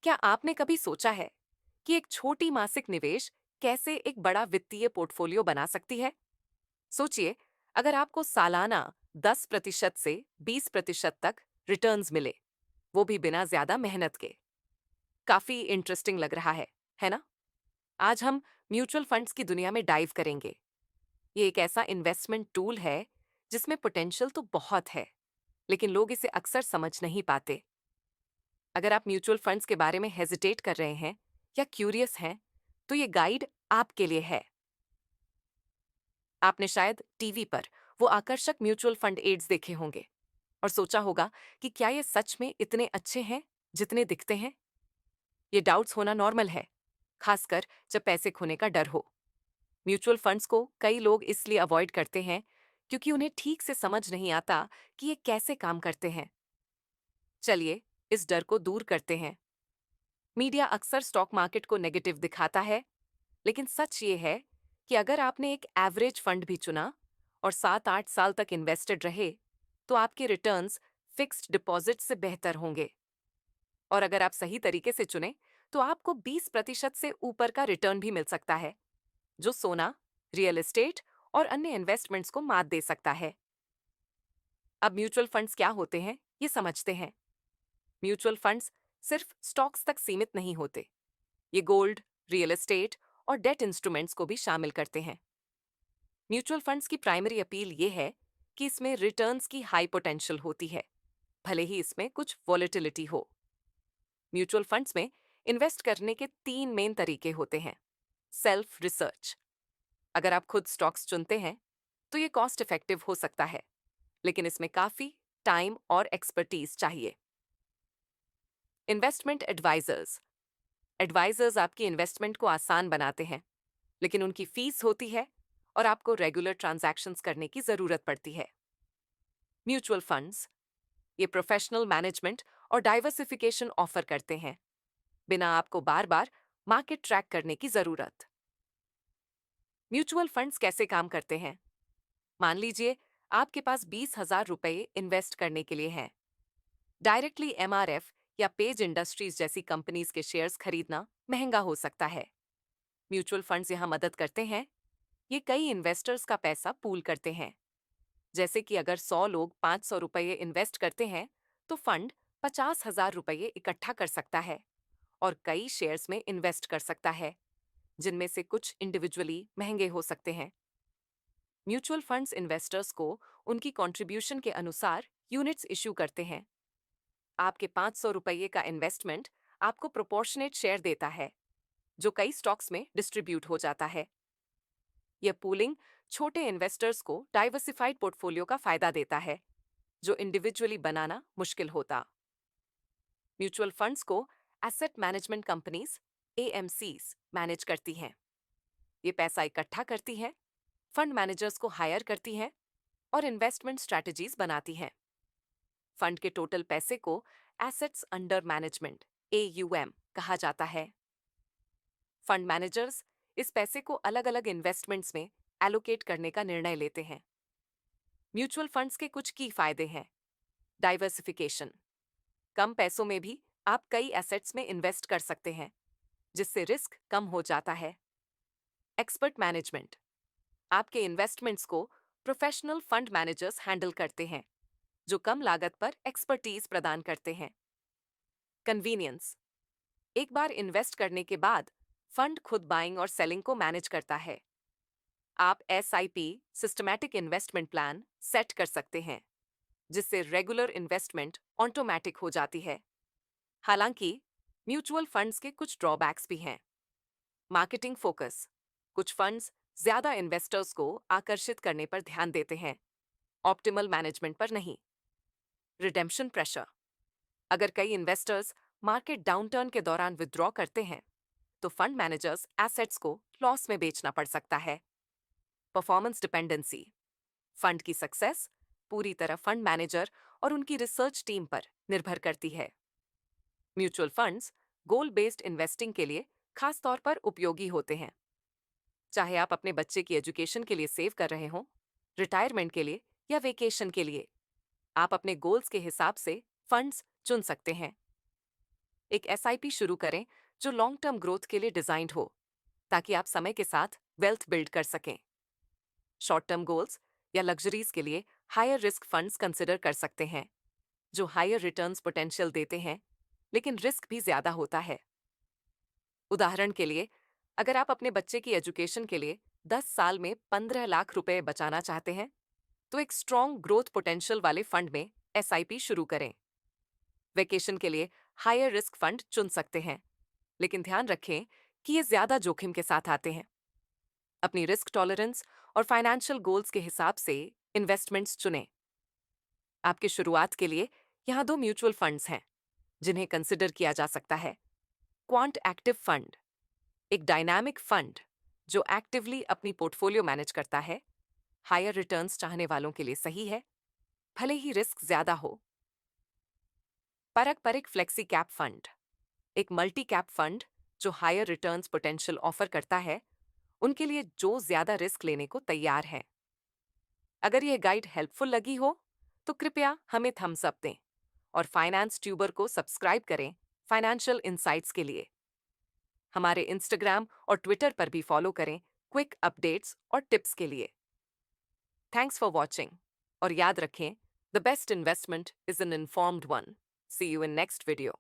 क्या आपने कभी सोचा है कि एक छोटी मासिक निवेश कैसे एक बड़ा वित्तीय पोर्टफोलियो बना सकती है? सोचिए, अगर आपको सालाना 10% से 20% तक रिटर्न्स मिले, वो भी बिना ज्यादा मेहनत के। काफी इंटरेस्टिंग लग रहा है ना? आज हम म्यूचुअल फंड्स की दुनिया में डाइव करेंगे। ये एक ऐसा इन्वेस्टमेंट टूल है जिसमें पोटेंशियल तो बहुत है, लेकिन लोग इसे अक्सर समझ नहीं पाते। अगर आप म्यूचुअल फंड्स के बारे में हेजिटेट कर रहे हैं या क्यूरियस हैं, तो ये गाइड आपके लिए है। आपने शायद टीवी पर वो आकर्षक म्यूचुअल फंड एड्स देखे होंगे और सोचा होगा कि क्या ये सच में इतने अच्छे हैं जितने दिखते हैं। ये डाउट्स होना नॉर्मल है, खासकर जब पैसे खोने का डर हो। म्यूचुअल फंड्स को कई लोग इसलिए अवॉइड करते हैं क्योंकि उन्हें ठीक से समझ नहीं आता कि ये कैसे काम करते हैं। चलिए, इस डर को दूर करते हैं। मीडिया अक्सर स्टॉक मार्केट को नेगेटिव दिखाता है, लेकिन सच ये है कि अगर आपने एक एवरेज फंड भी चुना और 7-8 साल तक इन्वेस्टेड रहे, तो आपके रिटर्न्स फिक्स्ड डिपॉजिट से बेहतर होंगे। और अगर आप सही तरीके से चुने, तो आपको 20% से ऊपर का रिटर्न भी मिल सकता है, जो सोना, रियल एस्टेट और अन्य इन्वेस्टमेंट्स को मात दे सकता है। अब म्यूचुअल फंड्स क्या होते हैं, ये समझते हैं। म्यूचुअल फंड्स सिर्फ स्टॉक्स तक सीमित नहीं होते। ये गोल्ड, रियल एस्टेट और डेट इंस्ट्रूमेंट्स को भी शामिल करते हैं। म्यूचुअल फंड्स की प्राइमरी अपील ये है कि इसमें रिटर्न्स की हाई पोटेंशियल होती है, भले ही इसमें कुछ वॉलेटिलिटी हो। म्यूचुअल फंड्स में इन्वेस्ट करने के 3 मेन तरीके होते हैं। सेल्फ रिसर्च: अगर आप खुद स्टॉक्स चुनते हैं, तो ये कॉस्ट इफेक्टिव हो सकता है, लेकिन इसमें काफी टाइम और एक्सपर्टीज चाहिए। इन्वेस्टमेंट एडवाइजर्स: एडवाइजर्स आपकी इन्वेस्टमेंट को आसान बनाते हैं, लेकिन उनकी फीस होती है और आपको रेगुलर ट्रांजैक्शंस करने की जरूरत पड़ती है। म्यूचुअल फंड्स ये प्रोफेशनल मैनेजमेंट और डाइवर्सिफिकेशन ऑफर करते हैं, बिना आपको बार बार मार्केट ट्रैक करने की जरूरत। म्यूचुअल फंड्स कैसे काम करते हैं? मान लीजिए आपके पास 20,000 रुपए इन्वेस्ट करने के लिए हैं। डायरेक्टली एमआरएफ या पेज इंडस्ट्रीज जैसी कंपनीज के शेयर्स खरीदना महंगा हो सकता है। म्यूचुअल फंड्स यहाँ मदद करते हैं। ये कई इन्वेस्टर्स का पैसा पूल करते हैं। जैसे कि अगर 100 लोग 500 रुपये इन्वेस्ट करते हैं, तो फंड 50,000 रुपये इकट्ठा कर सकता है और कई शेयर्स में इन्वेस्ट कर सकता है, जिनमें से कुछ इंडिविजुअली महंगे हो सकते हैं। म्यूचुअल फंड्स इन्वेस्टर्स को उनकी कंट्रीब्यूशन के अनुसार यूनिट्स इशू करते हैं। आपके 500 रुपये का इन्वेस्टमेंट आपको प्रोपोर्शनेट शेयर देता है, जो कई स्टॉक्स में डिस्ट्रीब्यूट हो जाता है। यह पूलिंग छोटे इन्वेस्टर्स को डाइवर्सिफाइड पोर्टफोलियो का फायदा देता है, जो इंडिविजुअली बनाना मुश्किल होता। म्यूचुअल फंड्स को asset management companies AMCs manage करती हैं। ये पैसा इकट्ठा करती हैं, फंड मैनेजर्स को हायर करती हैं और इन्वेस्टमेंट स्ट्रैटेजीज बनाती हैं। फंड के टोटल पैसे को एसेट्स अंडर मैनेजमेंट एयूएम कहा जाता है। फंड मैनेजर्स इस पैसे को अलग अलग इन्वेस्टमेंट्स में एलोकेट करने का निर्णय लेते हैं। म्यूचुअल फंड्स के कुछ की फायदे हैं। डाइवर्सिफिकेशन: कम पैसों में भी आप कई एसेट्स में इन्वेस्ट कर सकते हैं, जिससे रिस्क कम हो जाता है। एक्सपर्ट मैनेजमेंट: आपके इन्वेस्टमेंट्स को प्रोफेशनल फंड मैनेजर्स हैंडल करते हैं, जो कम लागत पर एक्सपर्टीज प्रदान करते हैं। कन्वीनियंस: एक बार इन्वेस्ट करने के बाद फंड खुद बाइंग और सेलिंग को मैनेज करता है। आप SIP systematic investment plan set कर सकते हैं, जिससे रेगुलर इन्वेस्टमेंट ऑटोमेटिक हो जाती है। हालांकि म्यूचुअल फंड्स के कुछ ड्रॉबैक्स भी हैं। मार्केटिंग फोकस: कुछ फंड्स ज्यादा इन्वेस्टर्स को आकर्षित करने पर ध्यान देते हैं, ऑप्टिमल मैनेजमेंट पर नहीं। रिडेम्पशन प्रेशर: अगर कई इन्वेस्टर्स मार्केट डाउनटर्न के दौरान विथड्रॉ करते हैं, तो फंड मैनेजर्स एसेट्स को लॉस में बेचना पड़ सकता है। परफॉर्मेंस डिपेंडेंसी: फंड की सक्सेस पूरी तरह फंड मैनेजर और उनकी रिसर्च टीम पर निर्भर करती है। म्यूचुअल फंड्स गोल बेस्ड इन्वेस्टिंग के लिए खास तौर पर उपयोगी होते हैं। चाहे आप अपने बच्चे की एजुकेशन के लिए सेव कर रहे हों, रिटायरमेंट के लिए या वेकेशन के लिए, आप अपने गोल्स के हिसाब से फंड्स चुन सकते हैं। एक एसआईपी शुरू करें जो लॉन्ग टर्म ग्रोथ के लिए डिजाइंड हो, ताकि आप समय के साथ वेल्थ बिल्ड कर सकें। शॉर्ट टर्म गोल्स या लग्जरीज के लिए हायर रिस्क फंड्स कंसिडर कर सकते हैं, जो हायर रिटर्न्स पोटेंशियल देते हैं, लेकिन रिस्क भी ज्यादा होता है। उदाहरण के लिए, अगर आप अपने बच्चे की एजुकेशन के लिए 10 साल में 15 लाख रुपए बचाना चाहते हैं, तो एक स्ट्रॉन्ग ग्रोथ पोटेंशियल वाले फंड में एसआईपी शुरू करें। वेकेशन के लिए हायर रिस्क फंड चुन सकते हैं, लेकिन ध्यान रखें कि ये ज्यादा जोखिम के साथ आते हैं। अपनी रिस्क टॉलरेंस और फाइनेंशियल गोल्स के हिसाब से इन्वेस्टमेंट्स चुनें। आपकी शुरुआत के लिए यहाँ दो म्यूचुअल फंड्स हैं जिन्हें कंसिडर किया जा सकता है। क्वांट एक्टिव फंड, एक डायनामिक फंड जो एक्टिवली अपनी पोर्टफोलियो मैनेज करता है, हायर रिटर्न्स चाहने वालों के लिए सही है, भले ही रिस्क ज्यादा हो। पारंपरिक फ्लेक्सी कैप फंड, एक मल्टी कैप फंड जो हायर रिटर्न्स पोटेंशियल ऑफर करता है उनके लिए जो ज्यादा रिस्क लेने को तैयार है। अगर यह गाइड हेल्पफुल लगी हो तो कृपया हमें थम्स अप दें और फाइनेंस ट्यूबर को सब्सक्राइब करें फाइनेंशियल इंसाइट्स के लिए। हमारे इंस्टाग्राम और ट्विटर पर भी फॉलो करें क्विक अपडेट्स और टिप्स के लिए। थैंक्स फॉर वॉचिंग, और याद रखें, the best investment is an informed one. See you in next video.